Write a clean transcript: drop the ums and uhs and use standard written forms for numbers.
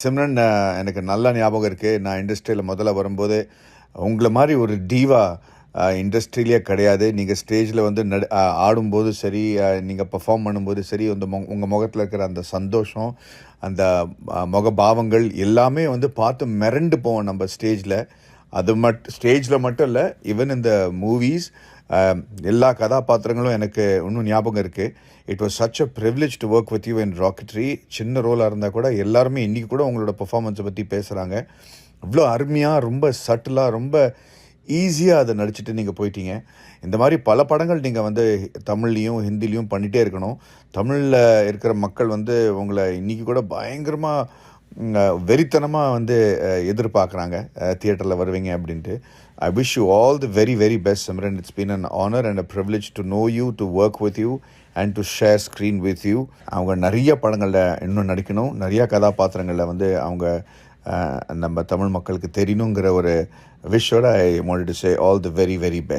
சிம்ரன் எனக்கு நல்லா ஞாபகம் இருக்குது. நான் இண்டஸ்ட்ரியில் முதல்ல வரும்போது உங்களை மாதிரி ஒரு டீவா இண்டஸ்ட்ரியிலே கிடையாது. நீங்கள் ஸ்டேஜில் வந்து ஆடும்போது சரி, நீங்கள் பெர்ஃபார்ம் பண்ணும்போது சரி, உங்கள் முகத்தில் இருக்கிற அந்த சந்தோஷம், அந்த முகபாவங்கள் எல்லாமே வந்து பார்த்து மிரண்டு போவோம் நம்ம ஸ்டேஜில். அது ஸ்டேஜில் மட்டும் இல்லை, ஈவன் இந்த மூவிஸ் எல்லா கதாபாத்திரங்களும் எனக்கு இன்னும் ஞாபகம் இருக்குது. It was such a privilege to work with you in rocketry. சின்ன ரோலாக இருந்தால் கூட எல்லாருமே இன்றைக்கி கூட உங்களோட பெர்ஃபார்மன்ஸை பற்றி பேசுகிறாங்க. இவ்வளோ அருமையாக, ரொம்ப சட்டிலாக, ரொம்ப ஈஸியாக அதை நடிச்சுட்டு நீங்கள் போயிட்டீங்க. இந்த மாதிரி பல படங்கள் நீங்கள் வந்து தமிழ்லேயும் ஹிந்திலையும் பண்ணிகிட்டே இருக்கணும். தமிழில் இருக்கிற மக்கள் வந்து உங்களை இன்றைக்கி கூட பயங்கரமாக வெறித்தனமாக வந்து எதிர்பார்க்குறாங்க, தியேட்டரில் வருவீங்க அப்படின்ட்டு. I wish you all the very, very best, Simran. It's been an honor and a privilege to know you, to work with you and to share screen with you. அவங்க நிறைய படங்களில் இன்னும் நடிக்கணும், நிறையா கதாபாத்திரங்களில் வந்து அவங்க நம்ம தமிழ் மக்களுக்கு தெரியணுங்கிற ஒரு விஷயோட I wanted to say all the very, very best.